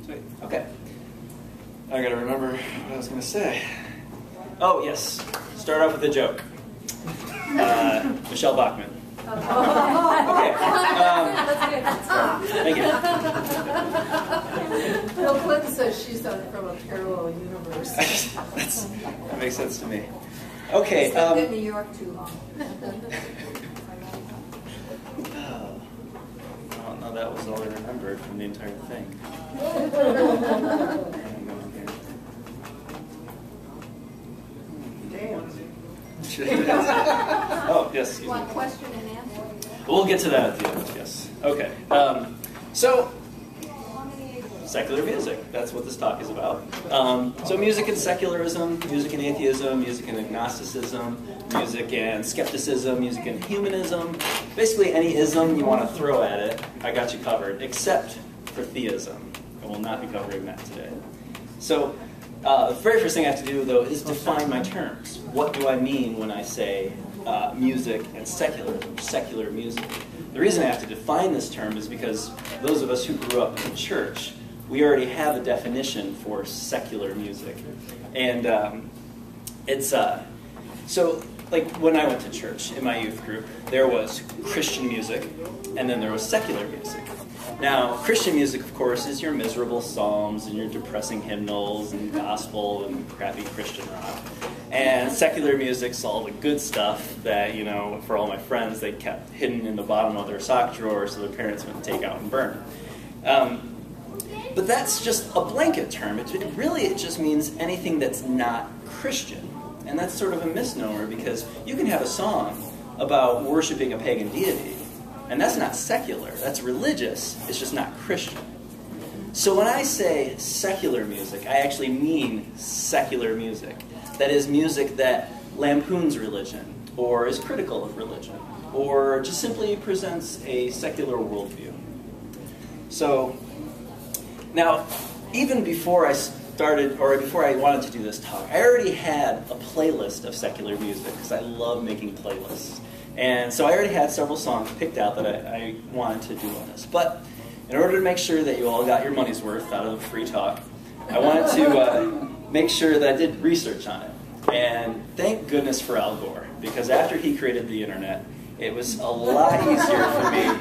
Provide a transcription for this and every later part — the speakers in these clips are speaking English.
Sweet. Okay. I gotta remember what I was gonna say. Oh yes. Start off with a joke. Michelle Bachmann. Okay. Thank you. Bill Clinton says she's from a parallel universe. That makes sense to me. Okay. She's been in New York too long. No, that was all I remembered from the entire thing. Oh, yes. One question and answer. We'll get to that at the end, yes. Okay. So, secular music. That's what this talk is about. So music and secularism, music and atheism, music and agnosticism, music and skepticism, music and humanism. Basically any ism you want to throw at it, I got you covered, except for theism. I will not be covering that today. So, the very first thing I have to do, though, is define my terms. What do I mean when I say music and secular music? The reason I have to define this term is because those of us who grew up in church, we already have a definition for secular music. And so, like when I went to church in my youth group, there was Christian music, and then there was secular music. Now, Christian music, of course, is your miserable psalms and your depressing hymnals and gospel and crappy Christian rock. And secular music's all the good stuff that, you know, for all my friends, they kept hidden in the bottom of their sock drawer so their parents wouldn't take out and burn. But that's just a blanket term. It just means anything that's not Christian. And that's sort of a misnomer because you can have a song about worshiping a pagan deity, and that's not secular, that's religious, it's just not Christian. So when I say secular music, I actually mean secular music. That is music that lampoons religion, or is critical of religion, or just simply presents a secular worldview. So, now, even before I started, or before I wanted to do this talk, I already had a playlist of secular music, because I love making playlists. And so I already had several songs picked out that I wanted to do on this. But in order to make sure that you all got your money's worth out of the free talk, I wanted to make sure that I did research on it. And thank goodness for Al Gore, because after he created the internet, it was a lot easier for me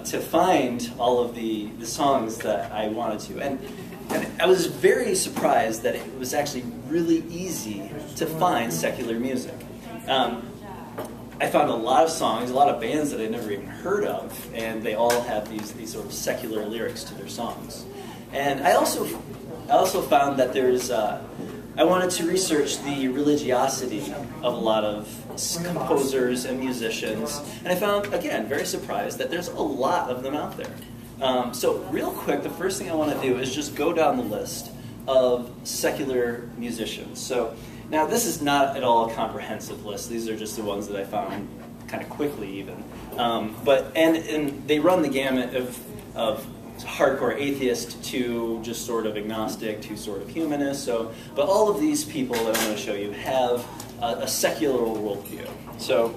to find all of the songs that I wanted to. And I was very surprised that it was actually really easy to find secular music. I found a lot of songs, a lot of bands that I'd never even heard of, and they all have these sort of secular lyrics to their songs. And I also found that there's, I wanted to research the religiosity of a lot of composers and musicians, and I found, again, very surprised that there's a lot of them out there. So real quick, the first thing I want to do is just go down the list of secular musicians. So now this is not at all a comprehensive list. These are just the ones that I found kind of quickly even. And they run the gamut of hardcore atheist to just sort of agnostic to sort of humanist. But all of these people that I'm going to show you have a secular worldview. So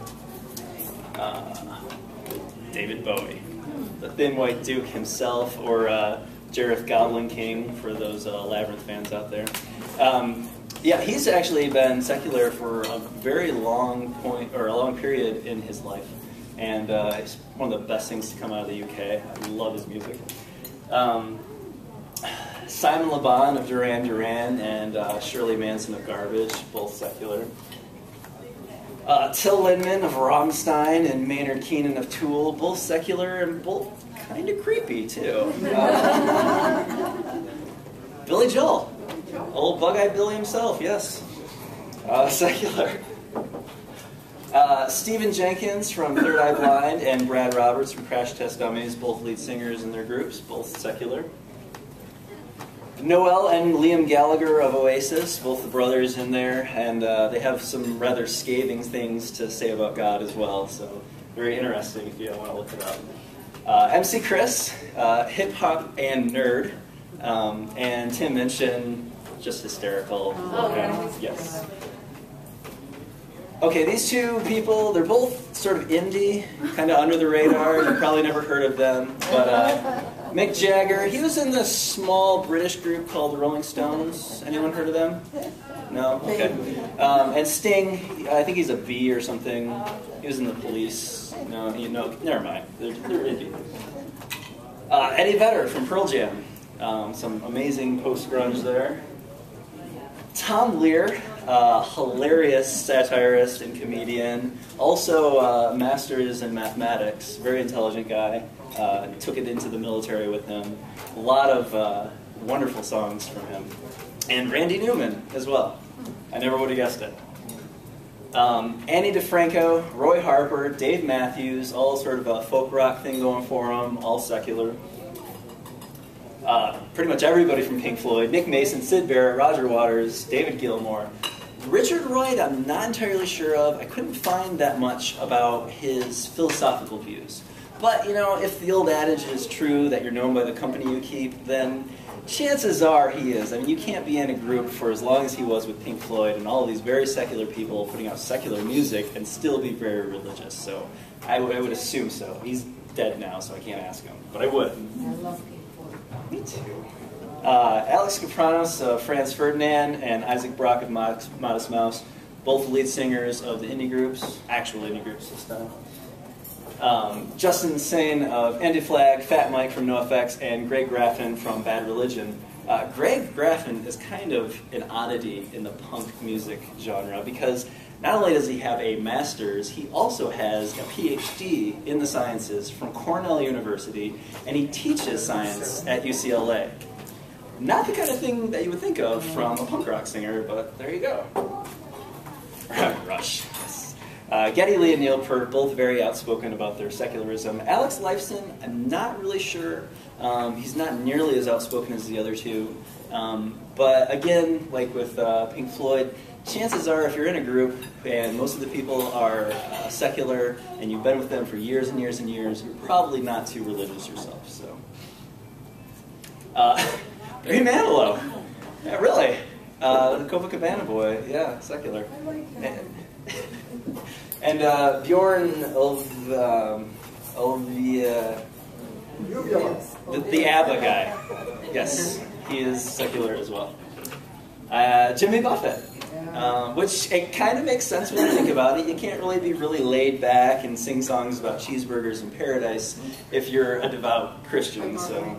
David Bowie, the Thin White Duke himself, or Jareth Goblin King for those Labyrinth fans out there. Yeah, he's actually been secular for a very long period in his life, and it's one of the best things to come out of the UK. I love his music. Simon Le Bon of Duran Duran and Shirley Manson of Garbage, both secular. Till Lindemann of Rammstein and Maynard Keenan of Tool, both secular and both kind of creepy too. Billy Joel. Old Bug-Eyed Billy himself, yes. Secular. Stephen Jenkins from Third Eye Blind and Brad Roberts from Crash Test Dummies, both lead singers in their groups, both secular. Noel and Liam Gallagher of Oasis, both the brothers in there, and they have some rather scathing things to say about God as well, so very interesting if you want to look it up. MC Chris, hip-hop and nerd, and Tim Minchin, just hysterical. Yes. Okay, these two people, they're both sort of indie, kind of under the radar. You've probably never heard of them, but Mick Jagger, he was in this small British group called the Rolling Stones. Anyone heard of them? No? Okay. And Sting, I think he's a B or something. He was in the Police. No, never mind. They're indie. Eddie Vedder from Pearl Jam. Some amazing post-grunge there. Tom Lear, hilarious satirist and comedian. Also masters in mathematics. Very intelligent guy. Took it into the military with him. A lot of wonderful songs from him. And Randy Newman as well. I never would have guessed it. Annie DeFranco, Roy Harper, Dave Matthews, all sort of a folk rock thing going for them, all secular. Pretty much everybody from Pink Floyd, Nick Mason, Syd Barrett, Roger Waters, David Gilmour. Richard Wright, I'm not entirely sure of. I couldn't find that much about his philosophical views. But, you know, if the old adage is true that you're known by the company you keep, then chances are he is. I mean, you can't be in a group for as long as he was with Pink Floyd and all of these very secular people putting out secular music and still be very religious. So I would assume so. He's dead now, so I can't ask him. But I would. I love Pink Floyd. Me too. Alex Kapranos of Franz Ferdinand and Isaac Brock of Modest Mouse, both lead singers of the indie groups, actual indie groups this time. Justin Sane of Anti-Flag, Fat Mike from NoFX, and Greg Graffin from Bad Religion. Greg Graffin is kind of an oddity in the punk music genre because not only does he have a master's, he also has a PhD in the sciences from Cornell University, and he teaches science at UCLA. Not the kind of thing that you would think of from a punk rock singer, but there you go. Rush. Geddy Lee and Neil Peart, both very outspoken about their secularism. Alex Lifeson, I'm not really sure. He's not nearly as outspoken as the other two. But again, like with Pink Floyd, chances are if you're in a group and most of the people are secular and you've been with them for years and years and years, you're probably not too religious yourself. So, Barry Manilow. Yeah, really. The Copacabana boy. Yeah, secular. I like him. And Bjorn the ABBA guy. Yes, he is secular as well. Jimmy Buffett, which it kind of makes sense when you think about it. You can't really be really laid back and sing songs about cheeseburgers in paradise if you're a devout Christian. So.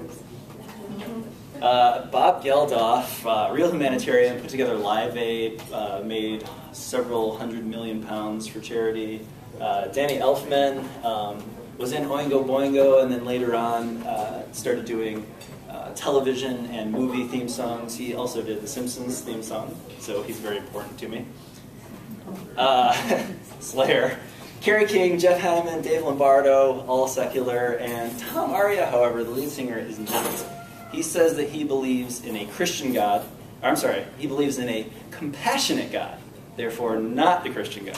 Bob Geldof, real humanitarian, put together Live Aid, made several £100 million for charity. Danny Elfman was in Oingo Boingo, and then later on started doing television and movie theme songs. He also did The Simpsons theme song, so he's very important to me. Slayer. Kerry King, Jeff Hammond, Dave Lombardo, all secular, and Tom Araya, however, the lead singer, is not. He says that he believes in a Christian God. I'm sorry, he believes in a compassionate God, therefore not the Christian God.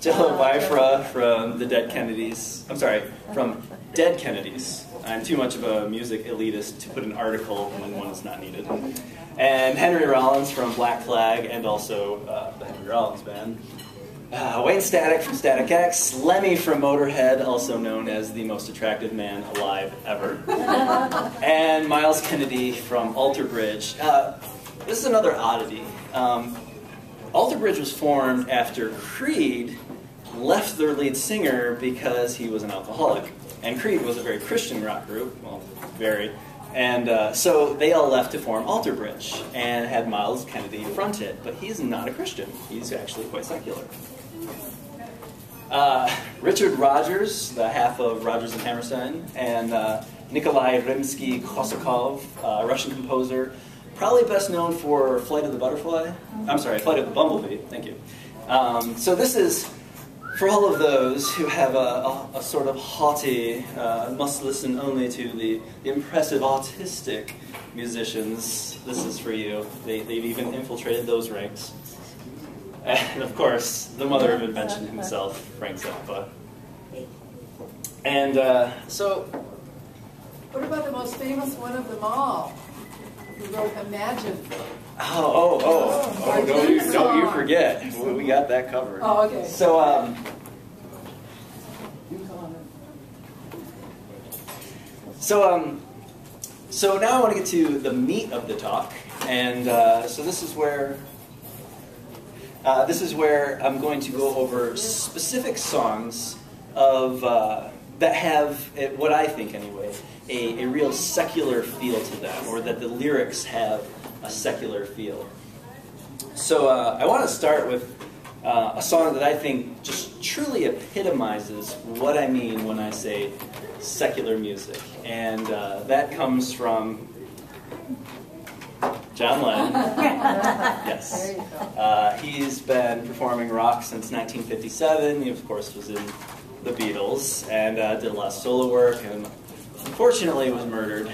Jello Biafra from the Dead Kennedys. I'm sorry, from Dead Kennedys. I'm too much of a music elitist to put an article when one is not needed. And Henry Rollins from Black Flag, and also the Henry Rollins Band. Wayne Static from Static X, Lemmy from Motorhead, also known as the most attractive man alive ever, and Miles Kennedy from Alter Bridge. This is another oddity. Alter Bridge was formed after Creed left their lead singer because he was an alcoholic, and Creed was a very Christian rock group, well, very, and so they all left to form Alter Bridge and had Miles Kennedy front it, but he's not a Christian. He's actually quite secular. Richard Rogers, the half of Rodgers and Hammerstein, and Nikolai Rimsky-Korsakov, a Russian composer, probably best known for Flight of the Butterfly. I'm sorry, Flight of the Bumblebee. Thank you. So this is for all of those who have a sort of haughty, must listen only to the impressive autistic musicians. This is for you. They've even infiltrated those ranks. And of course, the mother of invention himself, Frank Zappa. And so... What about the most famous one of them all? Who wrote Imagine? Don't you forget. We got that covered. Oh, okay. So, So now I want to get to the meat of the talk, and so this is where I'm going to go over specific songs of that have, what I think anyway, a real secular feel to them, or that the lyrics have a secular feel. So I want to start with a song that I think just truly epitomizes what I mean when I say secular music, and that comes from John Lennon. Yes. He's been performing rock since 1957. He, of course, was in the Beatles and did a lot of solo work, and unfortunately was murdered.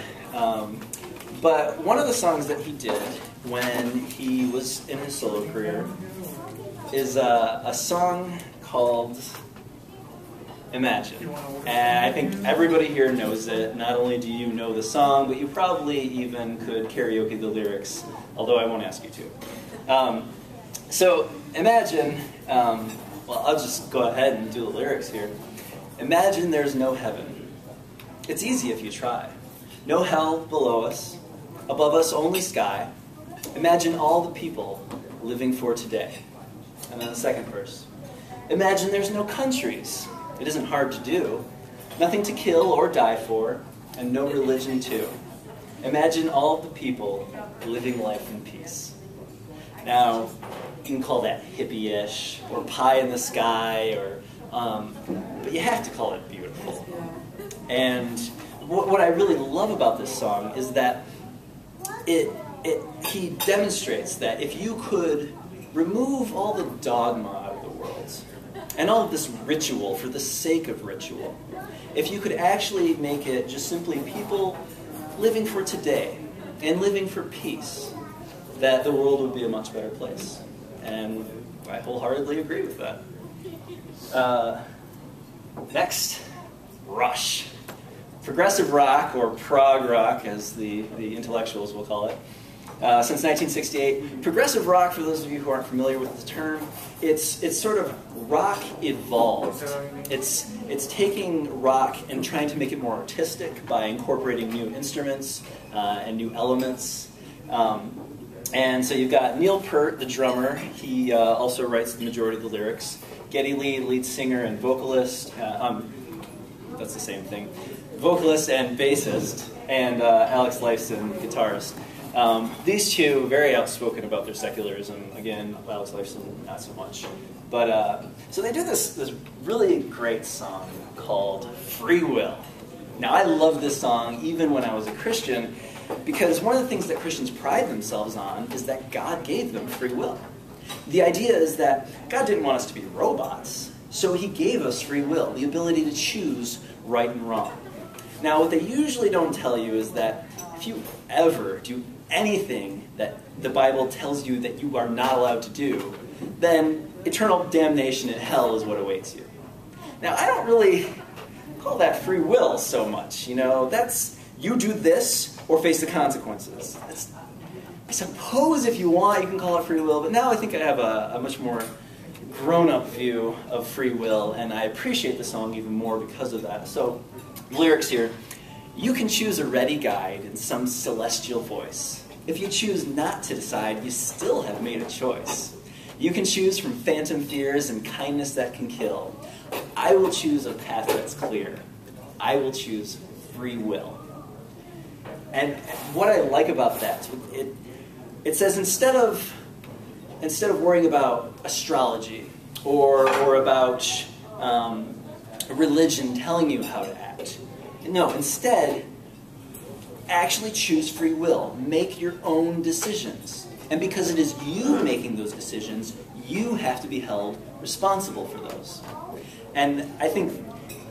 But one of the songs that he did when he was in his solo career is a song called Imagine. And I think everybody here knows it. Not only do you know the song, but you probably even could karaoke the lyrics, although I won't ask you to. So Imagine, well, I'll just go ahead and do the lyrics here. Imagine there's no heaven. It's easy if you try. No hell below us. Above us only sky. Imagine all the people living for today. And then the second verse. Imagine there's no countries. It isn't hard to do. Nothing to kill or die for, and no religion too. Imagine all the people living life in peace. Now, you can call that hippie-ish, or pie in the sky, or but you have to call it beautiful. And what I really love about this song is that he demonstrates that if you could remove all the dogma out of the world, and all of this ritual for the sake of ritual, if you could actually make it just simply people living for today and living for peace, that the world would be a much better place. And I wholeheartedly agree with that. Next, Rush. Progressive rock, or prog rock as the intellectuals will call it. Since 1968. Progressive rock, for those of you who aren't familiar with the term, it's sort of rock evolved. It's taking rock and trying to make it more artistic by incorporating new instruments and new elements. And so you've got Neil Peart, the drummer. He also writes the majority of the lyrics. Geddy Lee, lead singer and vocalist. That's the same thing. Vocalist and bassist. And Alex Lifeson, guitarist. These two, very outspoken about their secularism. Again, Alex Lifeson, not so much. But, so they do this really great song called Free Will. Now, I love this song even when I was a Christian, because one of the things that Christians pride themselves on is that God gave them free will. The idea is that God didn't want us to be robots, so he gave us free will, the ability to choose right and wrong. Now, what they usually don't tell you is that if you ever do anything that the Bible tells you that you are not allowed to do, then eternal damnation in hell is what awaits you. Now, I don't really call that free will so much. You know, that's you do this or face the consequences. I suppose if you want, you can call it free will, but now I think I have a much more grown-up view of free will, and I appreciate the song even more because of that. So, the lyrics here. You can choose a ready guide in some celestial voice. If you choose not to decide, you still have made a choice. You can choose from phantom fears and kindness that can kill. I will choose a path that's clear. I will choose free will. And what I like about that, it says instead of worrying about astrology or about religion telling you how to act, no, instead, actually choose free will. Make your own decisions. And because it is you making those decisions, you have to be held responsible for those. And I think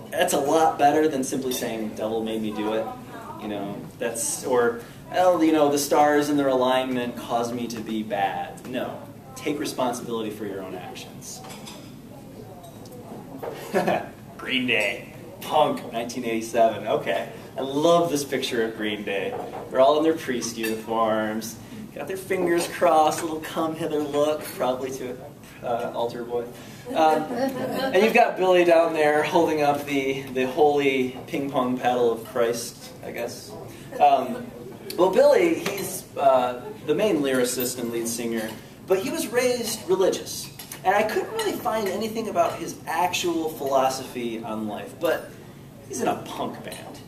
that's a lot better than simply saying, devil made me do it. You know, well, you know, the stars in their alignment caused me to be bad. No. Take responsibility for your own actions. Green Day. Punk, 1987. Okay. I love this picture of Green Day. They're all in their priest uniforms, got their fingers crossed, a little come hither look, probably to altar boy. And you've got Billy down there holding up the holy ping pong paddle of Christ, I guess. Well, Billy, he's the main lyricist and lead singer, but he was raised religious. And I couldn't really find anything about his actual philosophy on life, but he's in a punk band.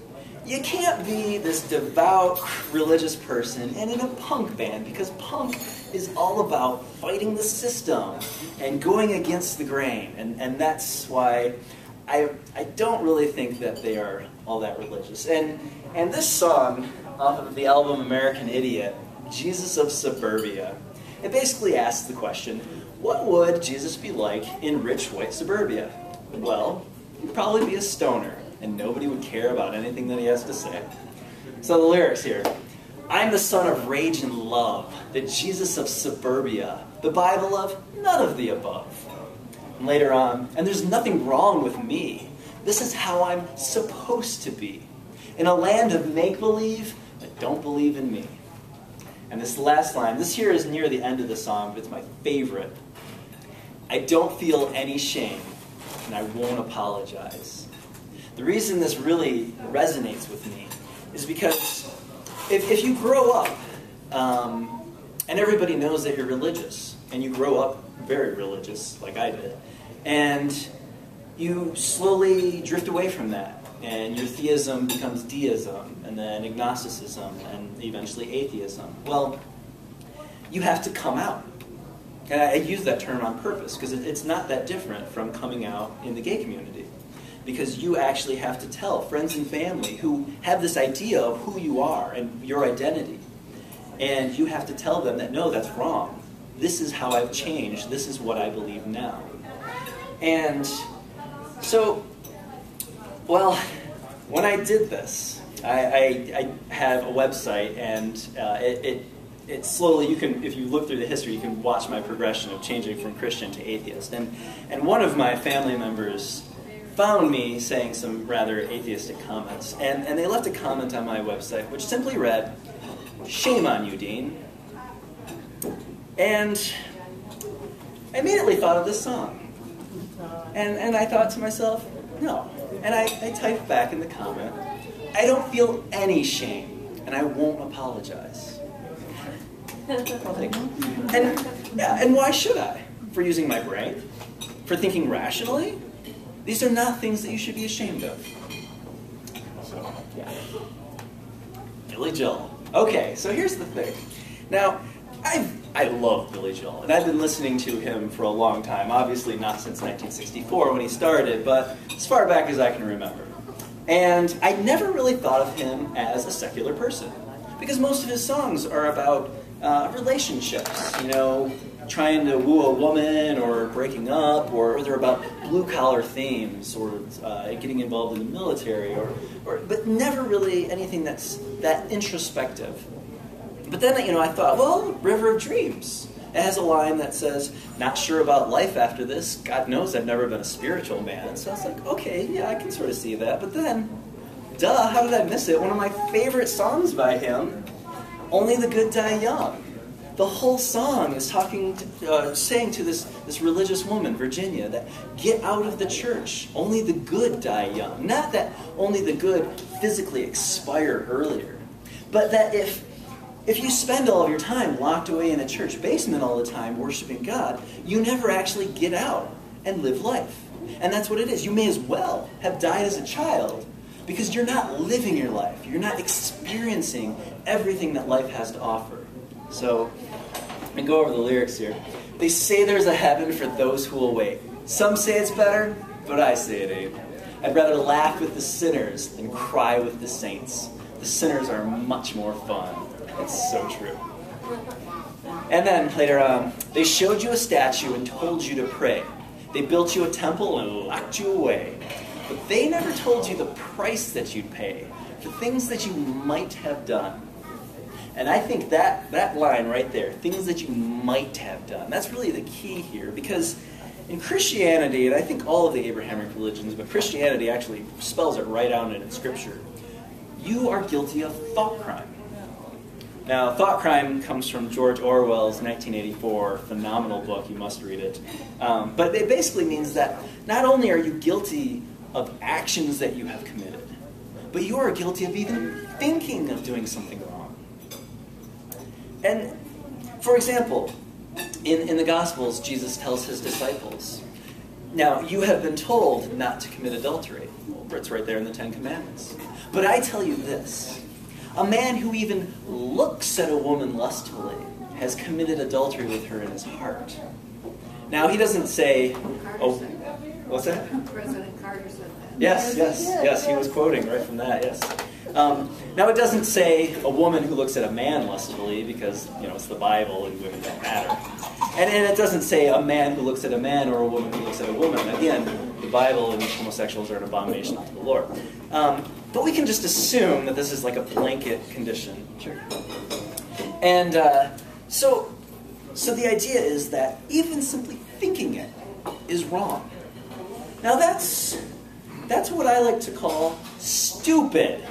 You can't be this devout religious person and in a punk band, because punk is all about fighting the system and going against the grain. And that's why I don't really think that they are all that religious. And this song, off of the album American Idiot, Jesus of Suburbia, it basically asks the question, what would Jesus be like in rich white suburbia? Well, he'd probably be a stoner, and nobody would care about anything that he has to say. So the lyrics here. I'm the son of rage and love, the Jesus of suburbia, the Bible of none of the above. And later on, and there's nothing wrong with me. This is how I'm supposed to be. In a land of make-believe, but don't believe in me. And this last line, this here is near the end of the song, but it's my favorite. I don't feel any shame, and I won't apologize. The reason this really resonates with me is because if you grow up, and everybody knows that you're religious, and you grow up very religious, like I did, and you slowly drift away from that, and your theism becomes deism, and then agnosticism, and eventually atheism. Well, you have to come out. And I use that term on purpose, because it's not that different from coming out in the gay community. Because you actually have to tell friends and family who have this idea of who you are and your identity. And you have to tell them that, no, that's wrong. This is how I've changed. This is what I believe now. And so, well, when I did this, I have a website, and it slowly, you can, if you look through the history, you can watch my progression of changing from Christian to atheist. And one of my family members found me saying some rather atheistic comments. And they left a comment on my website, which simply read, "Shame on you, Dean." And I immediately thought of this song. And I thought to myself, no. And I typed back in the comment, I don't feel any shame, and I won't apologize. And why should I? For using my brain? For thinking rationally? These are not things that you should be ashamed of. So, yeah. Billy Joel. Okay, so here's the thing. Now, I love Billy Joel, and I've been listening to him for a long time. Obviously not since 1964 when he started, but as far back as I can remember. And I never really thought of him as a secular person, because most of his songs are about relationships, you know, trying to woo a woman, or breaking up, or they're about blue-collar themes, or getting involved in the military, but never really anything that's that introspective. But then, you know, I thought, well, River of Dreams. It has a line that says, not sure about life after this. God knows I've never been a spiritual man. So I was like, okay, yeah, I can sort of see that. But then, duh, how did I miss it? One of my favorite songs by him, Only the Good Die Young. The whole song is saying to this religious woman, Virginia, that get out of the church. Only the good die young. Not that only the good physically expire earlier, but that if you spend all of your time locked away in a church basement all the time worshiping God, you never actually get out and live life. And that's what it is. You may as well have died as a child, because you're not living your life. You're not experiencing everything that life has to offer. So, and go over the lyrics here. They say there's a heaven for those who will wait. Some say it's better, but I say it ain't. I'd rather laugh with the sinners than cry with the saints. The sinners are much more fun. It's so true. And then later on, they showed you a statue and told you to pray. They built you a temple and locked you away. But they never told you the price that you'd pay for things that you might have done. And I think that line right there, things that you might have done, that's really the key here. Because in Christianity, and I think all of the Abrahamic religions, but Christianity actually spells it right out in Scripture, you are guilty of thought crime. Now, thought crime comes from George Orwell's 1984 phenomenal book. You must read it. But it basically means that not only are you guilty of actions that you have committed, but you are guilty of even thinking of doing something wrong. And, for example, in the Gospels, Jesus tells his disciples, now, you have been told not to commit adultery. Well, it's right there in the Ten Commandments. But I tell you this, a man who even looks at a woman lustfully has committed adultery with her in his heart. Now, he doesn't say, oh, what's that? President Carter said that. Yes, he was quoting right from that, yes. Now, it doesn't say a woman who looks at a man lustfully, because, it's the Bible and women don't matter. And it doesn't say a man who looks at a man or a woman who looks at a woman. Again, the Bible and homosexuals are an abomination to the Lord. But we can just assume that this is like a blanket condition. Sure. And so the idea is that even simply thinking it is wrong. Now that's what I like to call stupid.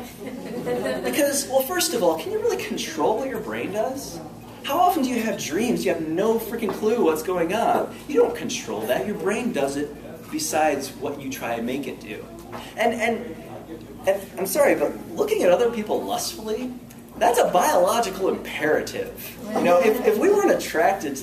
Because, well, first of all, can you really control what your brain does? How often do you have dreams? You have no freaking clue what's going on. You don't control that. Your brain does it besides what you try and make it do. And I'm sorry, but looking at other people lustfully, that's a biological imperative. If we weren't attracted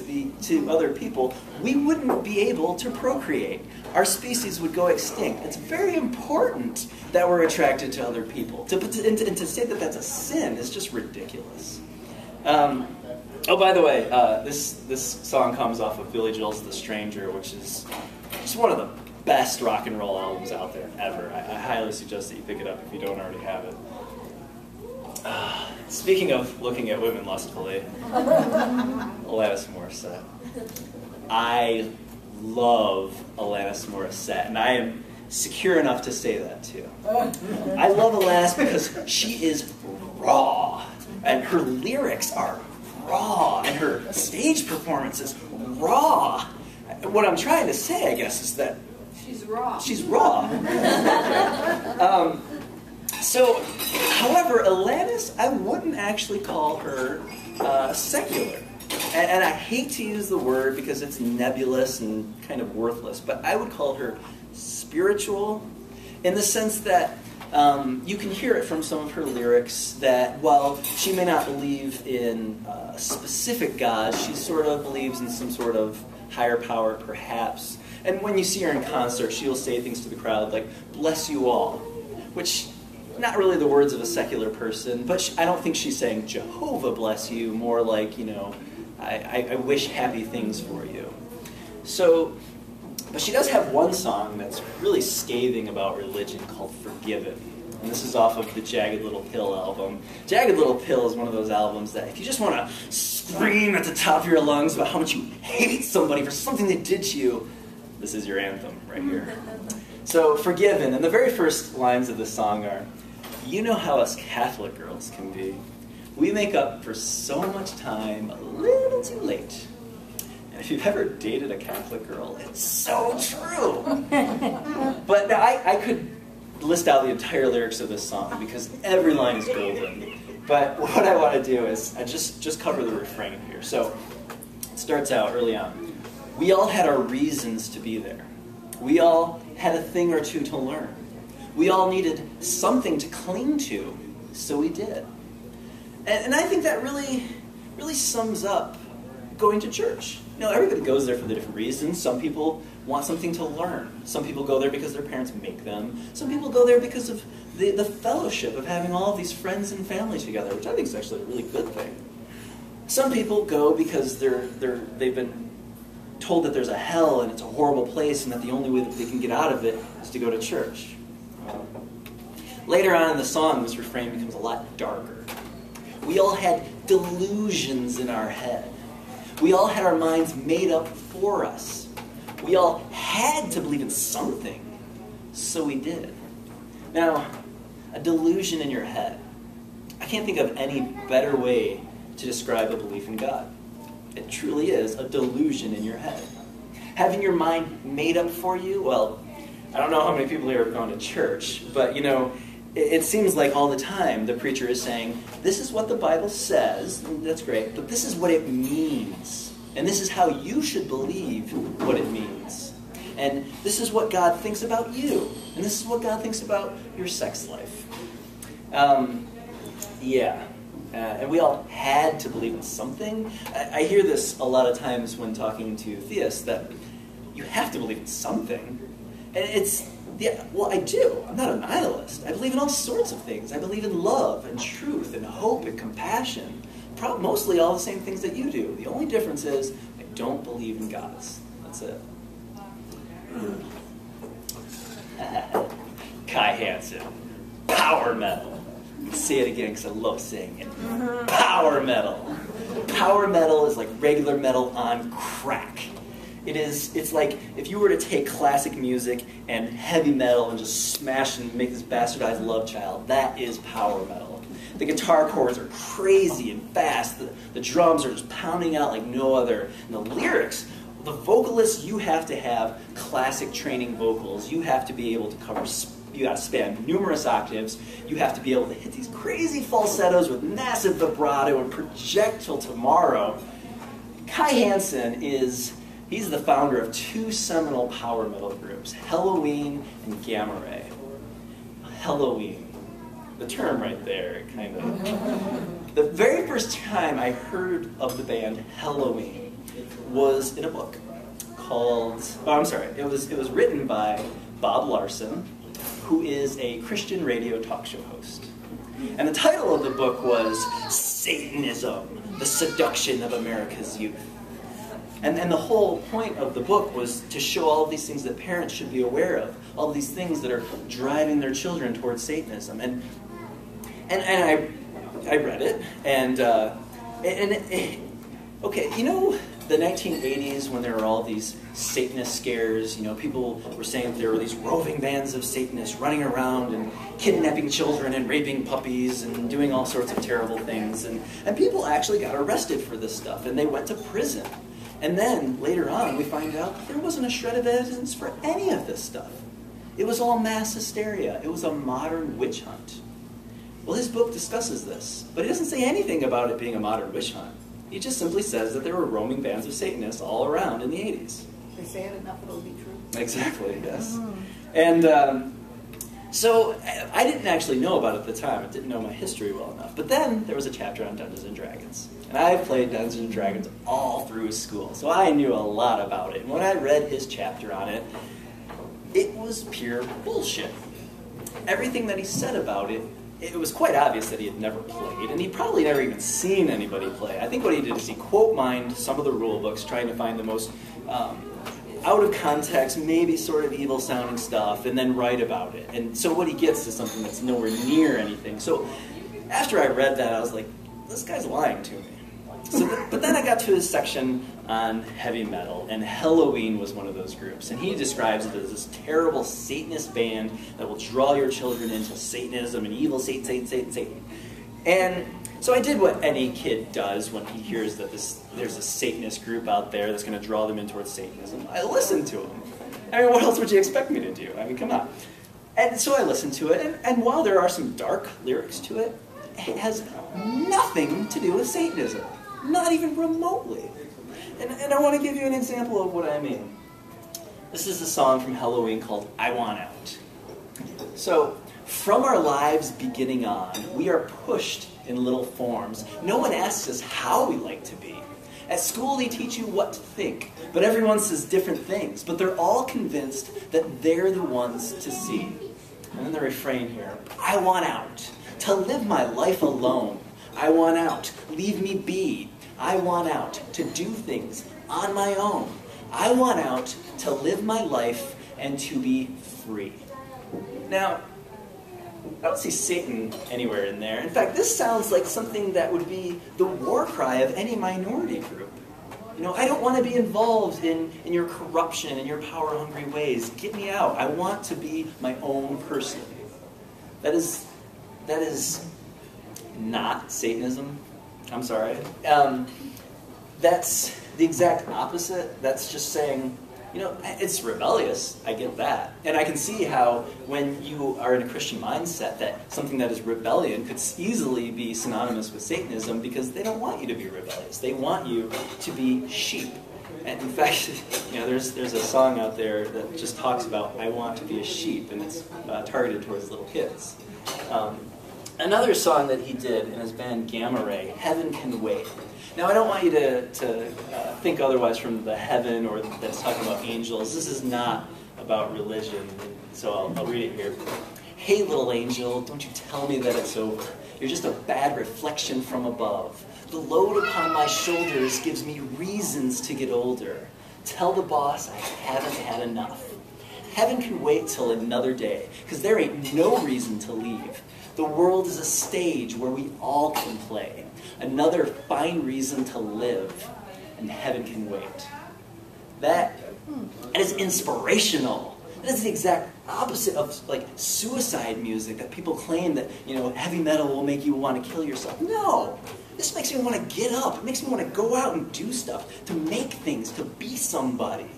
to other people, we wouldn't be able to procreate. Our species would go extinct. It's very important that we're attracted to other people. And to say that that's a sin is just ridiculous. Oh, by the way, this song comes off of Billy Joel's The Stranger, which is just one of the best rock and roll albums out there ever. I highly suggest that you pick it up if you don't already have it. Speaking of looking at women lustfully, Alanis Morissette. I love Alanis Morissette, and I am secure enough to say that too. I love Alanis because she is raw, and her lyrics are raw, and her stage performance is raw. What I'm trying to say, I guess, is that she's raw. She's raw. However, Alanis, I wouldn't actually call her secular. And I hate to use the word because it's nebulous and kind of worthless, but I would call her spiritual in the sense that you can hear it from some of her lyrics that while she may not believe in a specific God, she sort of believes in some sort of higher power, perhaps. And when you see her in concert, she'll say things to the crowd like, "Bless you all," which, not really the words of a secular person, but I don't think she's saying, "Jehovah bless you," more like, I wish happy things for you. So, but she does have one song that's really scathing about religion called Forgiven. And this is off of the Jagged Little Pill album. Jagged Little Pill is one of those albums that if you just want to scream at the top of your lungs about how much you hate somebody for something they did to you, this is your anthem right here. So, Forgiven, and the very first lines of the song are, "You know how us Catholic girls can be. We make up for so much time a little too late." And if you've ever dated a Catholic girl, it's so true. But now I could list out the entire lyrics of this song because every line is golden. But what I want to do is I just cover the refrain here. So it starts out early on. "We all had our reasons to be there. We all had a thing or two to learn. We all needed something to cling to, so we did." And I think that really sums up going to church. Everybody goes there for the different reasons. Some people want something to learn. Some people go there because their parents make them. Some people go there because of the fellowship of having all of these friends and family together, which I think is actually a really good thing. Some people go because they've been told that there's a hell and it's a horrible place and that the only way that they can get out of it is to go to church. Later on in the song, this refrain becomes a lot darker. We all had delusions in our head. We all had our minds made up for us. We all had to believe in something, so we did. Now, a delusion in your head. I can't think of any better way to describe a belief in God. It truly is a delusion in your head. Having your mind made up for you, well, I don't know how many people here have gone to church, but it seems like all the time the preacher is saying, this is what the Bible says, and that's great, but this is what it means. And this is how you should believe what it means. And this is what God thinks about you. And this is what God thinks about your sex life. And we all had to believe in something. I hear this a lot of times when talking to theists, that you have to believe in something. And well, I do. I'm not a nihilist. I believe in all sorts of things. I believe in love and truth and hope and compassion. Mostly all the same things that you do. The only difference is I don't believe in gods. That's it. Kai Hansen. Power metal. Say it again because I love saying it. Power metal. Power metal is like regular metal on crack. It's like if you were to take classic music and heavy metal and just smash and make this bastardized love child. That is power metal. The guitar chords are crazy and fast. The drums are just pounding out like no other. And the lyrics, the vocalists, you have to have classic training vocals. You have to be able to cover, you got to span numerous octaves. You have to be able to hit these crazy falsettos with massive vibrato and project till tomorrow. Kai Hansen he's the founder of two seminal power metal groups, Halloween and Gamma Ray. Halloween. The term right there, kind of. The very first time I heard of the band Halloween was in a book called, it was written by Bob Larson, who is a Christian radio talk show host. And the title of the book was Satanism, the Seduction of America's Youth. And the whole point of the book was to show all of these things that parents should be aware of, all of these things that are driving their children towards Satanism. And I read it, okay, you know the 1980s when there were all these Satanist scares, people were saying that there were these roving bands of Satanists running around and kidnapping children and raping puppies and doing all sorts of terrible things. And people actually got arrested for this stuff, and they went to prison. And then, later on, we find out that there wasn't a shred of evidence for any of this stuff. It was all mass hysteria. It was a modern witch hunt. Well, his book discusses this, but he doesn't say anything about it being a modern witch hunt. He just simply says that there were roaming bands of Satanists all around in the 80s. They say it enough, it'll be true. Exactly, yes. And so I didn't actually know about it at the time. I didn't know my history well enough. But then there was a chapter on Dungeons & Dragons. And I played Dungeons & Dragons all through school, so I knew a lot about it. And when I read his chapter on it, it was pure bullshit. Everything that he said about it, it was quite obvious that he had never played, and he probably never even seen anybody play. I think what he did is he quote-mined some of the rule books, trying to find the most out of context, maybe sort of evil-sounding stuff, and then write about it. And so what he gets is something that's nowhere near anything. So after I read that, I was like, this guy's lying to me. But then I got to his section on heavy metal, and Halloween was one of those groups. And he describes it as this terrible Satanist band that will draw your children into Satanism and evil Satan. And so I did what any kid does when he hears that there's a Satanist group out there that's going to draw them in towards Satanism. I listened to him. I mean, what else would you expect me to do? I mean, come on. And so I listened to it, and while there are some dark lyrics to it, it has nothing to do with Satanism. Not even remotely. And I want to give you an example of what I mean. This is a song from Halloween called I Want Out. So, from our lives beginning on, we are pushed in little forms. No one asks us how we like to be. At school, they teach you what to think, but everyone says different things. But they're all convinced that they're the ones to see. And then the refrain here, I want out, to live my life alone. I want out, leave me be. I want out, to do things on my own. I want out, to live my life and to be free. Now, I don't see Satan anywhere in there. In fact, this sounds like something that would be the war cry of any minority group. I don't want to be involved in your corruption and your power-hungry ways. Get me out. I want to be my own person. That is not Satanism. I'm sorry. That's the exact opposite. That's just saying, You know, it's rebellious, I get that. And I can see how when you are in a Christian mindset that something that is rebellion could easily be synonymous with Satanism because they don't want you to be rebellious. They want you to be sheep. And in fact, you know, there's a song out there that just talks about, I want to be a sheep, and it's targeted towards little kids. Another song that he did in his band Gamma Ray, Heaven Can Wait. Now, I don't want you to think otherwise from the heaven or that's talking about angels. This is not about religion, so I'll read it here. Hey, little angel, don't you tell me that it's over. You're just a bad reflection from above. The load upon my shoulders gives me reasons to get older. Tell the boss I haven't had enough. Heaven can wait till another day, because there ain't no reason to leave. The world is a stage where we all can play. Another fine reason to live, and heaven can wait. That is inspirational. That is the exact opposite of like suicide music that people claim that, you know, heavy metal will make you want to kill yourself. No, this makes me want to get up. It makes me want to go out and do stuff, to make things, to be somebody.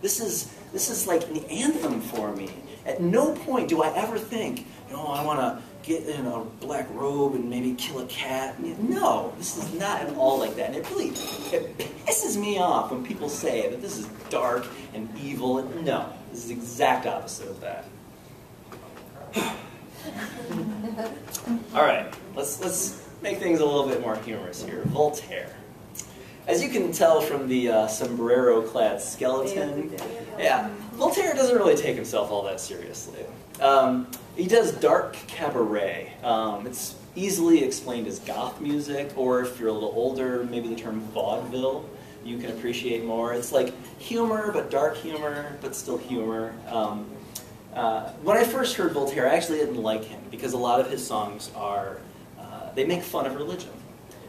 This is like an anthem for me. At no point do I ever think, you know, I want to get in a black robe and maybe kill a cat. No, this is not at all like that. And it pisses me off when people say that this is dark and evil. And no, this is the exact opposite of that. All right, let's make things a little bit more humorous here. Voltaire. As you can tell from the sombrero-clad skeleton, yeah, Voltaire doesn't really take himself all that seriously. He does dark cabaret. It's easily explained as goth music, or if you're a little older, maybe the term vaudeville you can appreciate more. It's like humor, but dark humor, but still humor. When I first heard Voltaire, I actually didn't like him, because a lot of his songs are, they make fun of religion.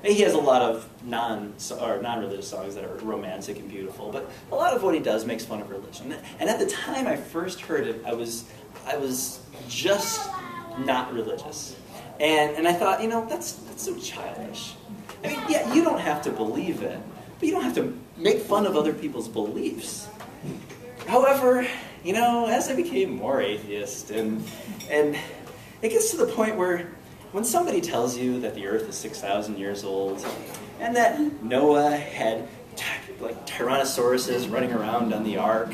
He has a lot of non-religious songs that are romantic and beautiful, but a lot of what he does makes fun of religion. And at the time I first heard it, I was just not religious. And I thought, you know, that's so childish. I mean, yeah, you don't have to believe it, but you don't have to make fun of other people's beliefs. However, you know, as I became more atheist, and it gets to the point where when somebody tells you that the earth is 6,000 years old, and that Noah had like tyrannosauruses running around on the ark,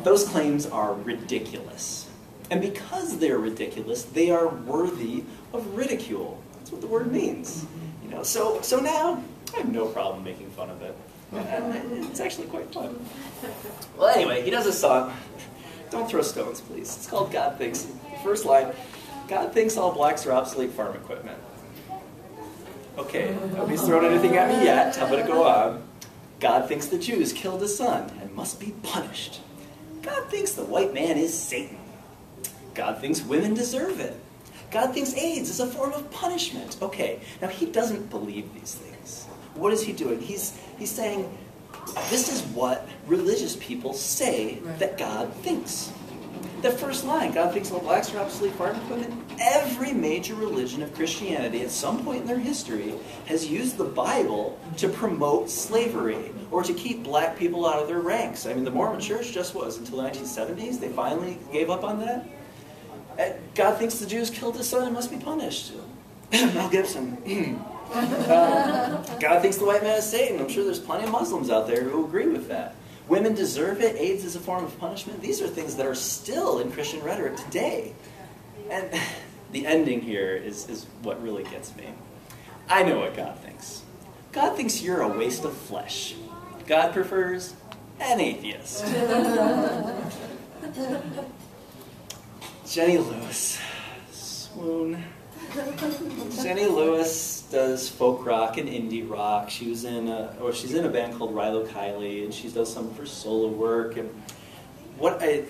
those claims are ridiculous. And because they're ridiculous, they are worthy of ridicule. That's what the word means. You know, so now I have no problem making fun of it. It's actually quite fun. Well, anyway, he does a song. Don't throw stones, please. It's called God Thinks. First line, God thinks all blacks are obsolete farm equipment. Okay, nobody's thrown anything at me yet. I'm going to go on. God thinks the Jews killed his son and must be punished. God thinks the white man is Satan. God thinks women deserve it. God thinks AIDS is a form of punishment. Okay, now he doesn't believe these things. What is he doing? He's saying, this is what religious people say that God thinks. The first line, God thinks all blacks are obsolete farm equipment. Every major religion of Christianity at some point in their history has used the Bible to promote slavery or to keep black people out of their ranks. I mean, the Mormon Church just was until the 1970s. They finally gave up on that. God thinks the Jews killed his son and must be punished. Mel Gibson. God thinks the white man is Satan. I'm sure there's plenty of Muslims out there who agree with that. Women deserve it. AIDS is a form of punishment. These are things that are still in Christian rhetoric today. And the ending here is what really gets me. I know what God thinks. God thinks you're a waste of flesh. God prefers an atheist. Jenny Lewis. Swoon. Jenny Lewis does folk rock and indie rock. She's in a band called Rilo Kiley, and she does some of her solo work. And what I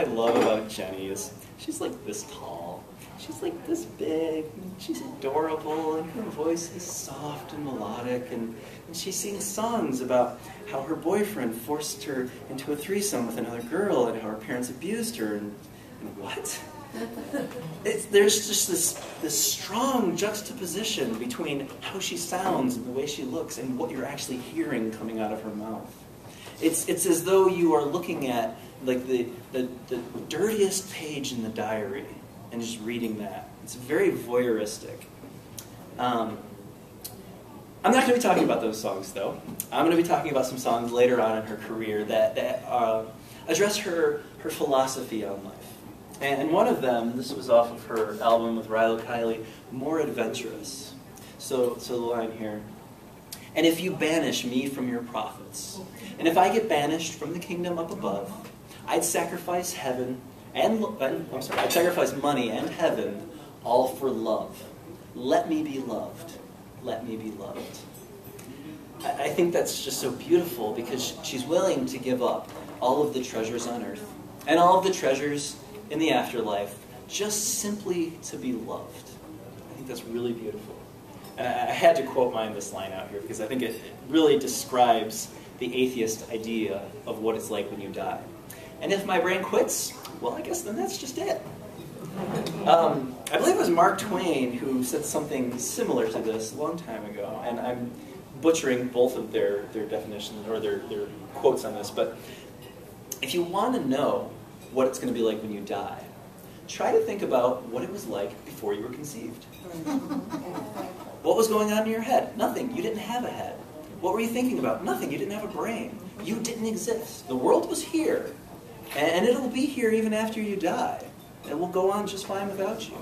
love about Jenny is she's like this tall. She's like this big. She's adorable, and her voice is soft and melodic. And she sings songs about how her boyfriend forced her into a threesome with another girl, and how her parents abused her. And what? There's just this strong juxtaposition between how she sounds and the way she looks and what you're actually hearing coming out of her mouth. It's as though you are looking at like the dirtiest page in the diary and just reading that. It's very voyeuristic. I'm not going to be talking about those songs, though. I'm going to be talking about some songs later on in her career that address her philosophy on life. And one of them, this was off of her album with Rilo Kiley, More Adventurous. So the line here, and if you banish me from your prophets, and if I get banished from the kingdom up above, I'd sacrifice I'd sacrifice money and heaven, all for love. Let me be loved. Let me be loved. I think that's just so beautiful because she's willing to give up all of the treasures on earth and all of the treasures in the afterlife just simply to be loved. I think that's really beautiful. And I had to quote this line out here because I think it really describes the atheist idea of what it's like when you die. And if my brain quits, well, I guess then that's just it. I believe it was Mark Twain who said something similar to this a long time ago, and I'm butchering both of their definitions or their quotes on this, but if you want to know what it's going to be like when you die, try to think about what it was like before you were conceived. What was going on in your head? Nothing. You didn't have a head. What were you thinking about? Nothing. You didn't have a brain. You didn't exist. The world was here, and it'll be here even after you die. It will go on just fine without you.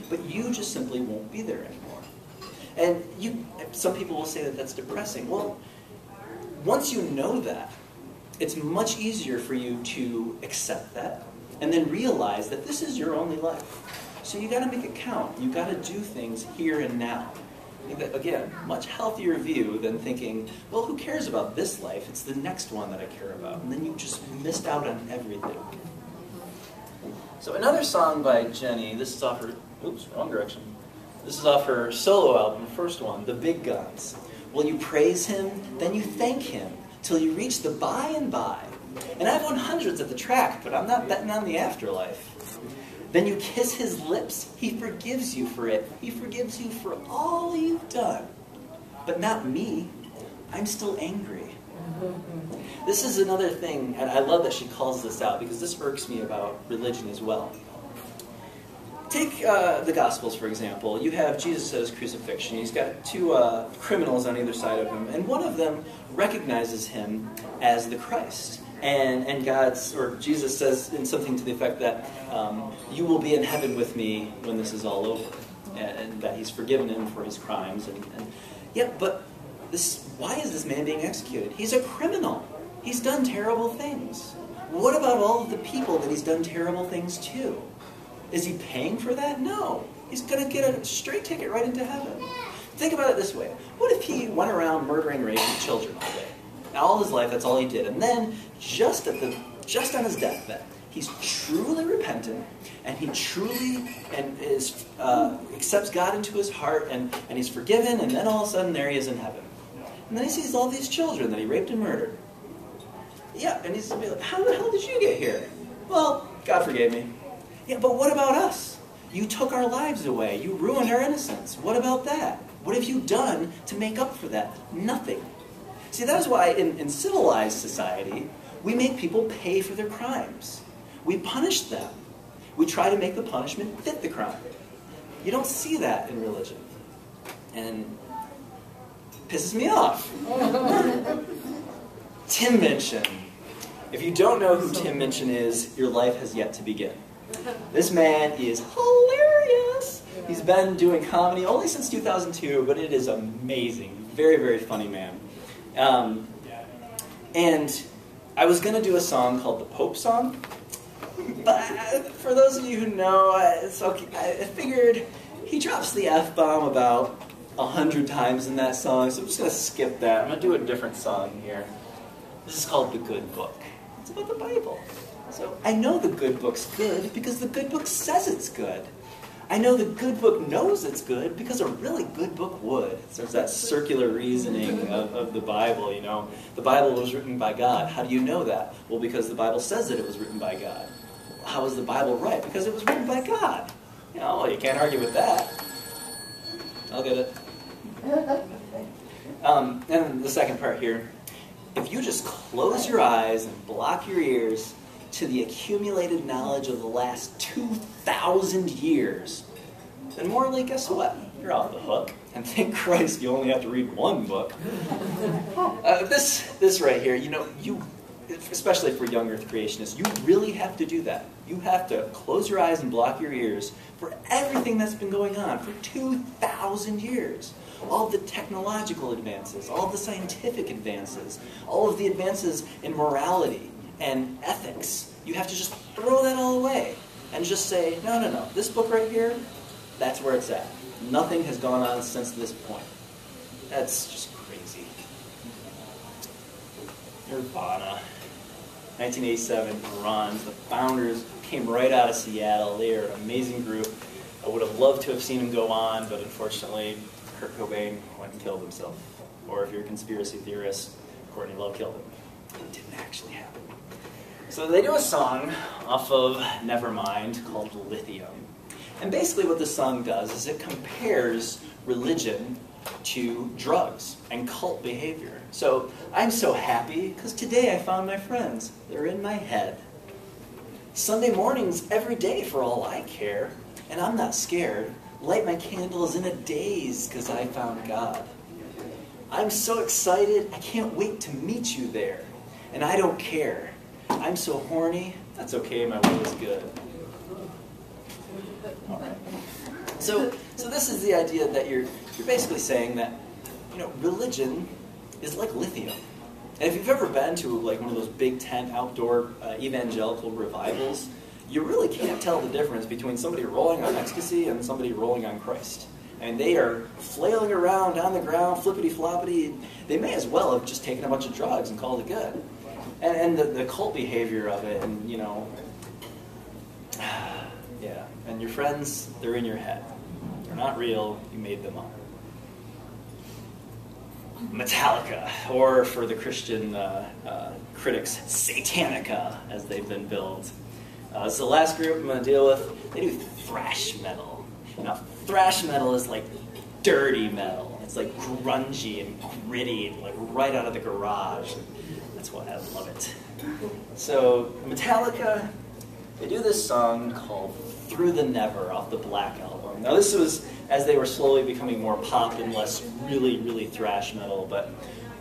But you just simply won't be there anymore. And some people will say that that's depressing. Well, once you know that, it's much easier for you to accept that and then realize that this is your only life. So you got to make it count. You got to do things here and now. I think that, again, much healthier view than thinking, well, who cares about this life? It's the next one that I care about. And then you just missed out on everything. So another song by Jenny, this is off her, oops, wrong direction. This is off her solo album, first one, The Big Guns. Will you praise him, then you thank him, till you reach the by and by. And I've won hundreds at the track, but I'm not betting on the afterlife. Then you kiss his lips, he forgives you for it. He forgives you for all you've done. But not me, I'm still angry. This is another thing, and I love that she calls this out, because this irks me about religion as well. Take the Gospels, for example. You have Jesus at his crucifixion. He's got two criminals on either side of him, and one of them recognizes him as the Christ. And Jesus says in something to the effect that you will be in heaven with me when this is all over, and that he's forgiven him for his crimes. But why is this man being executed? He's a criminal. He's done terrible things. What about all of the people that he's done terrible things to? Is he paying for that? No. He's going to get a straight ticket right into heaven. Think about it this way. What if he went around murdering and raping children all day? All his life, that's all he did. And then, just on his deathbed, he's truly repentant, and he truly accepts God into his heart, and he's forgiven, and then all of a sudden, there he is in heaven. And then he sees all these children that he raped and murdered. Yeah, and he's going to be like, how the hell did you get here? Well, God forgave me. Yeah, but what about us? You took our lives away. You ruined our innocence. What about that? What have you done to make up for that? Nothing. See, that is why in civilized society, we make people pay for their crimes. We punish them. We try to make the punishment fit the crime. You don't see that in religion. And it pisses me off. Tim Minchin. If you don't know who Tim Minchin is, your life has yet to begin. This man is hilarious. He's been doing comedy only since 2002, but it is amazing. Very, very funny man. And I was going to do a song called the Pope Song, but for those of you who know, it's okay. I figured he drops the F-bomb about 100 times in that song, so I'm just going to skip that. I'm going to do a different song here. This is called The Good Book. It's about the Bible. So I know the good book's good because the good book says it's good. I know the good book knows it's good because a really good book would. So there's that circular reasoning of the Bible, you know. The Bible was written by God. How do you know that? Well, because the Bible says that it was written by God. How is the Bible right? Because it was written by God. You know, you can't argue with that. I'll get it. And the second part here. if you just close your eyes and block your ears to the accumulated knowledge of the last 2,000 years, then morally, guess what? You're off the hook. And thank Christ you only have to read one book. This right here, especially for young Earth creationists, you really have to do that. You have to close your eyes and block your ears for everything that's been going on for 2,000 years. All of the technological advances, all of the scientific advances, all of the advances in morality and ethics. You have to just throw that all away and just say, no, this book right here, that's where it's at. Nothing has gone on since this point. That's just crazy. Nirvana. 1987, Runs. The founders came right out of Seattle. They are an amazing group. I would have loved to have seen them go on, but unfortunately, Kurt Cobain went and killed himself. Or if you're a conspiracy theorist, Courtney Love killed him. It didn't actually happen. So they do a song off of Nevermind called Lithium. And basically what this song does is it compares religion to drugs and cult behavior. So I'm so happy because today I found my friends. They're in my head. Sunday mornings every day for all I care, and I'm not scared. Light my candles in a daze because I found God. I'm so excited, I can't wait to meet you there. And I don't care. I'm so horny, that's okay, my will is good. All right. So this is the idea that you're basically saying that, religion is like lithium. And if you've ever been to like one of those big tent outdoor evangelical revivals, you really can't tell the difference between somebody rolling on ecstasy and somebody rolling on Christ. And they are flailing around on the ground, flippity-floppity. They may as well have just taken a bunch of drugs and called it good. And the cult behavior of it, and yeah. And your friends, they're in your head. They're not real, you made them up. Metallica, or for the Christian critics, Satanica, as they've been billed. It's the last group I'm going to deal with. They do thrash metal. Now, thrash metal is like dirty metal. It's like grungy and gritty, and like right out of the garage. That's why I love it. So, Metallica, they do this song called Through the Never off the Black Album. Now, this was as they were slowly becoming more pop and less really, really thrash metal, but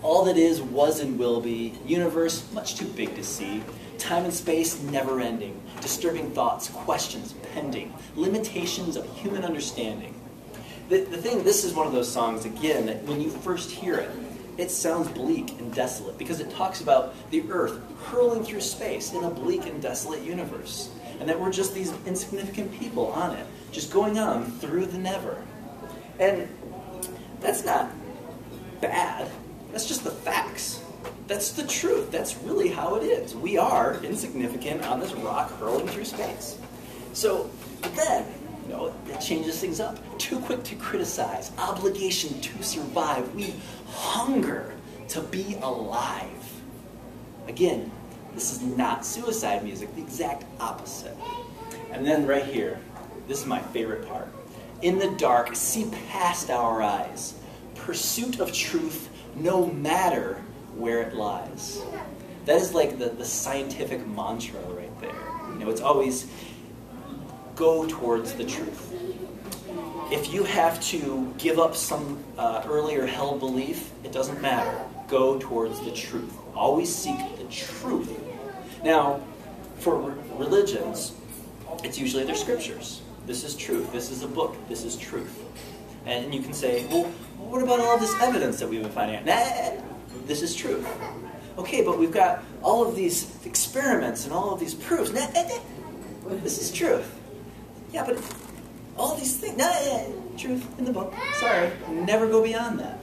all that is, was, and will be, universe much too big to see, time and space never ending, disturbing thoughts, questions pending, limitations of human understanding. The thing, this is one of those songs, again, that when you first hear it, it sounds bleak and desolate because it talks about the earth hurling through space in a bleak and desolate universe. And that we're just these insignificant people on it, just going on through the never. And that's not bad. That's just the facts. That's the truth. That's really how it is. We are insignificant on this rock hurling through space. So, but then, it changes things up. Too quick to criticize. Obligation to survive. We hunger to be alive. Again, this is not suicide music, the exact opposite. And then right here, this is my favorite part. In the dark, see past our eyes. Pursuit of truth, no matter where it lies. That is like the scientific mantra right there. It's always go towards the truth. If you have to give up some earlier held belief, it doesn't matter. Go towards the truth. Always seek the truth. Now, for religions, it's usually their scriptures. This is truth. This is a book. This is truth. And you can say, well, what about all this evidence that we've been finding out? Nah, this is truth. Okay, but we've got all of these experiments and all of these proofs. Nah, this is truth. Yeah, but all these things, truth in the book. Sorry, never go beyond that.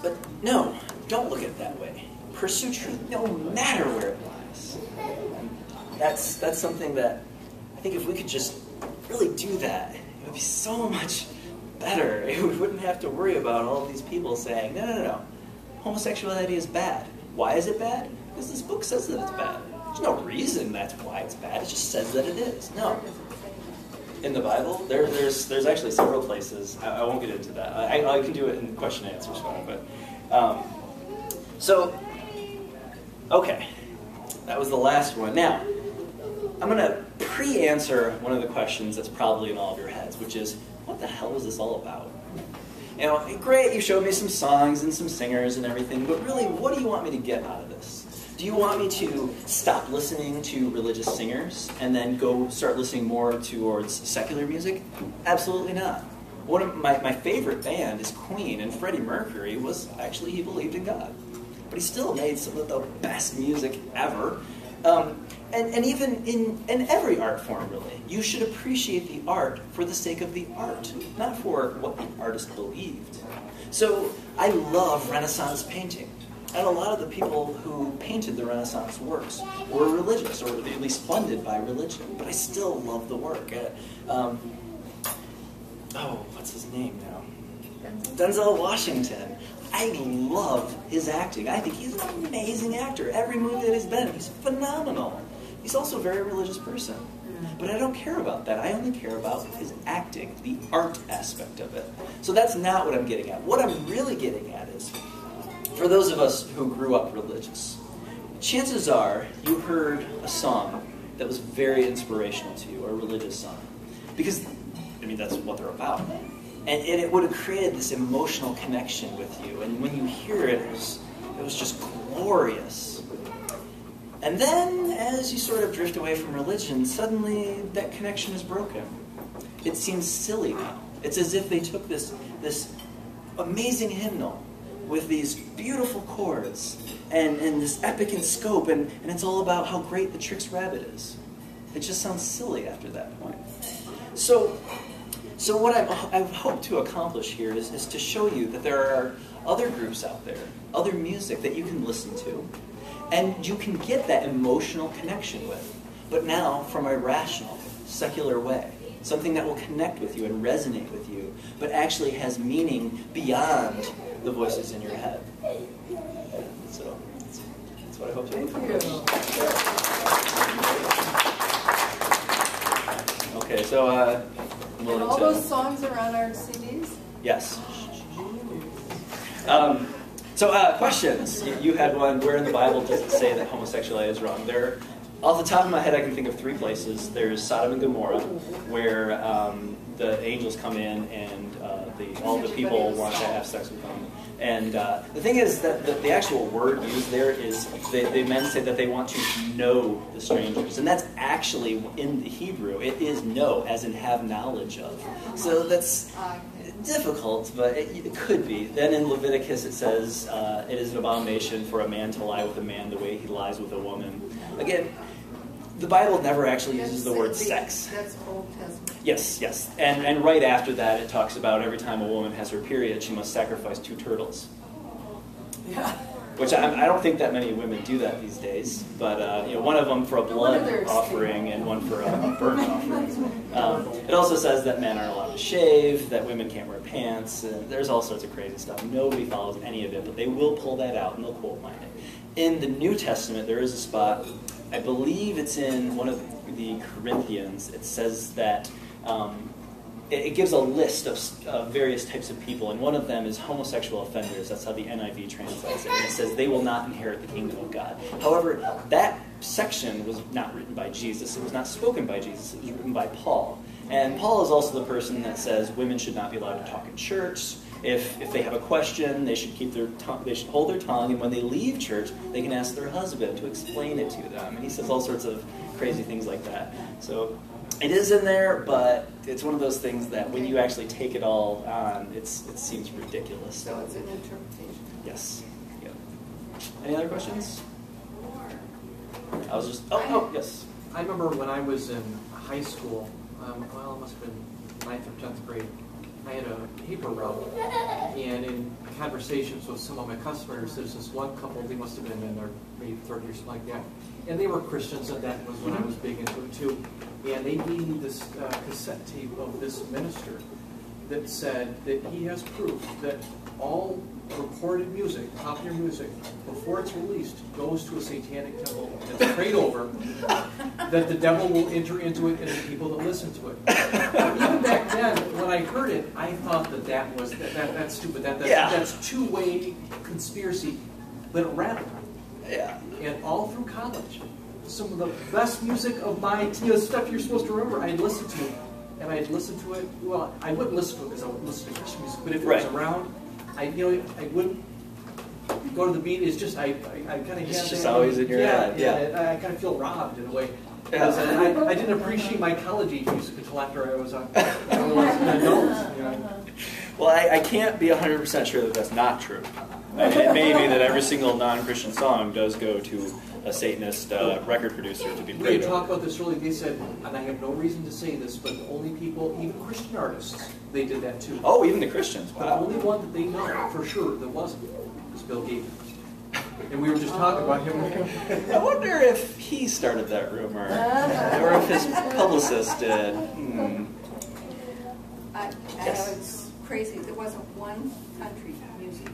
But no, don't look at it that way. Pursue truth no matter where it lies. And that's something that I think if we could just really do that, it would be so much better. We wouldn't have to worry about all of these people saying, no, homosexuality is bad. Why is it bad? Because this book says that it's bad. There's no reason that's why it's bad. It just says that it is. No. In the Bible, there's actually several places. I won't get into that. I can do it in question and answers, but So, okay, that was the last one. Now, I'm going to pre-answer one of the questions that's probably in all of your heads, which is, what the hell is this all about? You know, great, you showed me some songs and some singers and everything, but really, what do you want me to get out of this? Do you want me to stop listening to religious singers and then go start listening more towards secular music? Absolutely not. One of my favorite band is Queen, and Freddie Mercury was actually, he believed in God. But he still made some of the best music ever. And even in every art form, really, you should appreciate the art for the sake of the art, not for what the artist believed. So I love Renaissance painting. And a lot of the people who painted the Renaissance works were religious, or at least funded by religion. But I still love the work. What's his name now? Denzel Washington. I love his acting. I think he's an amazing actor. Every movie that he's been in, he's phenomenal. He's also a very religious person. But I don't care about that. I only care about his acting, the art aspect of it. So that's not what I'm getting at. What I'm really getting at is, for those of us who grew up religious, chances are you heard a song that was very inspirational to you, or a religious song. Because, I mean, that's what they're about. And it would have created this emotional connection with you. And when you hear it, it was just glorious. And then, as you sort of drift away from religion, suddenly that connection is broken. It seems silly now. It's as if they took this amazing hymnal with these beautiful chords and this epic in scope, and it's all about how great the Trix Rabbit is. It just sounds silly after that point. So what I've hoped to accomplish here is to show you that there are other groups out there, other music that you can listen to, and you can get that emotional connection with, but now from a rational, secular way. Something that will connect with you and resonate with you, but actually has meaning beyond the voices in your head. So that's what I hope to accomplish. Okay, so and all those songs are on our CDs? Yes. Questions. You had one. Where in the Bible does it say that homosexuality is wrong? There, off the top of my head, I can think of 3 places. There's Sodom and Gomorrah, where the angels come in and all the people want to have sex with them. And the thing is that the actual word used there is, the men say that they want to know the strangers. And that's actually, in the Hebrew, it is know, as in have knowledge of. So that's difficult, but it could be. Then in Leviticus it says, it is an abomination for a man to lie with a man the way he lies with a woman. Again, the Bible never actually uses the word sex. That's Old Testament. Yes. And right after that, it talks about every time a woman has her period, she must sacrifice 2 turtles. Yeah. Which I don't think that many women do that these days. But one of them for a blood offering and one for a burnt offering. It also says that men aren't allowed to shave, that women can't wear pants. And there's all sorts of crazy stuff. Nobody follows any of it, but they will pull that out and they'll quote mine it. In the New Testament, there is a spot, I believe it's in one of the Corinthians, it says that it gives a list of various types of people, and one of them is homosexual offenders. That's how the NIV translates it. And it says they will not inherit the kingdom of God. However, that section was not written by Jesus. It was not spoken by Jesus. It was written by Paul. And Paul is also the person that says women should not be allowed to talk in church. If they have a question, they should keep their tongue. They should hold their tongue, and when they leave church, they can ask their husband to explain it to them. And he says all sorts of crazy things like that. So it is in there, but it's one of those things that when you actually take it all on, it seems ridiculous. So it's an interpretation. Yes. Yep. Any other questions? I was just. Yes. I remember when I was in high school. It must have been 9th or 10th grade. I had a paper route, and in conversations with some of my customers, there's this one couple, they must have been in their maybe 30 or something like that, and they were Christians, and that was when I was big into it too. And they gave me this cassette tape of this minister that said that he has proof that all recorded music, popular music, before it's released, goes to a satanic temple that's prayed over, that the devil will enter into it and the people that listen to it. Even back then, when I heard it, I thought that's stupid. That's two-way conspiracy. than rap. Yeah. And all through college, some of the best music of my, stuff you're supposed to remember, I'd listen to. And I'd listen to it, well, I wouldn't listen to it because I wouldn't listen to Christian music, but if it was around, I wouldn't go to the beat. It's just, I kind of It's just always in your head. Yeah, I kind of feel robbed in a way. Because I didn't appreciate my college age music until after I was an adult. You know. Well, I can't be 100% sure that that's not true. It may be that every single non-Christian song does go to a Satanist record producer to be We played. had talked about this earlier. They said, and I have no reason to say this, but the only people, even Christian artists, they did that too. Oh, even the Christians. But Wow. the only one that they know for sure that wasn't was Bill Gates. And we were just talking about him. I wonder if he started that rumor, or if his publicist did. I know it's crazy. There wasn't one country music.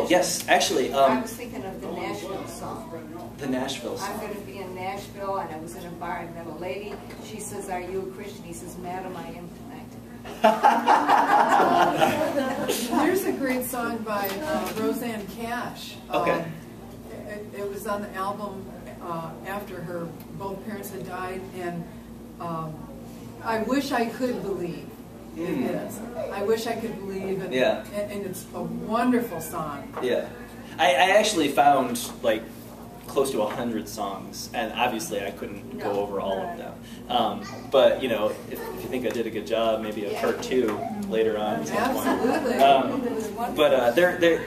Yes. Actually, I was thinking of the Nashville song. the Nashville I'm song. going to be in Nashville, and I was in a bar, and met a lady. She says, "Are you a Christian?" He says, "Madam, I am tonight." There's a great song by Roseanne Cash. Okay. It was on the album after her both parents had died, and I wish I could believe. It is. I wish I could believe, and, and it's a wonderful song. Yeah. I actually found like close to 100 songs, and obviously I couldn't go over all of them. But you know, if you think I did a good job, maybe a part 2 later on. Absolutely. But they're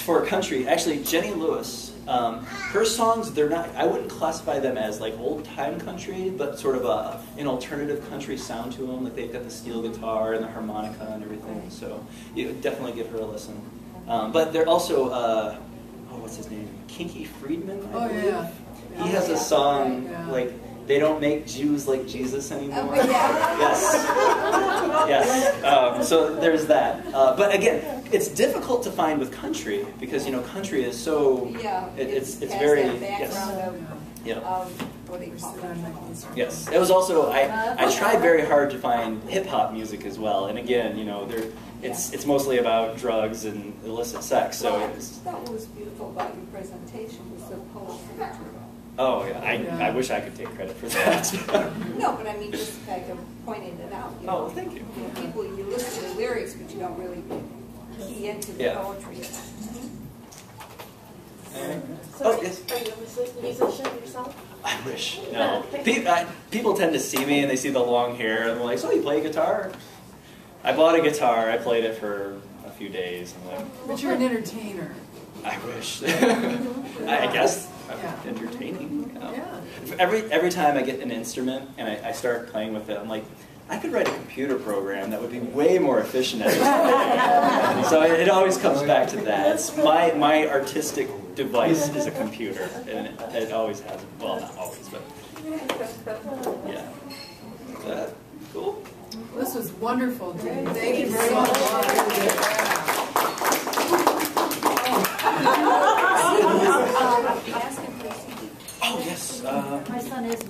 for a country. Actually, Jenny Lewis. Her songs, they're not, I wouldn't classify them as like old time country, but sort of an alternative country sound to them. Like they've got the steel guitar and the harmonica and everything. So you would definitely give her a listen. But they're also, what's his name? Kinky Friedman, I believe. Yeah. He has a song like, "They don't make Jews like Jesus anymore." Yes. So there's that. But again, it's difficult to find with country because country is so. It's very What do you call it? Yes. It was also I tried very hard to find hip hop music as well, and again, it's mostly about drugs and illicit sex. So that was beautiful about your presentation was the poetry. Oh yeah, I wish I could take credit for that. No, but I mean just the fact of pointing it out. Oh, thank you. People, you listen to the lyrics, but you don't really key into the poetry. Yes. Are you a musician yourself? I wish. No. People tend to see me and they see the long hair and they're like, "So you play guitar?" I bought a guitar. I played it for a few days. And But you're an entertainer. I wish. I guess I'm entertaining. Every time I get an instrument and I start playing with it, I'm like, I could write a computer program that would be way more efficient at this. So it always comes back to that. It's my artistic device is a computer, and it always has. Well, not always, but yeah. Is that cool? This was wonderful, Dean. Thank you very much. Asking for a CD. Oh yes. My son is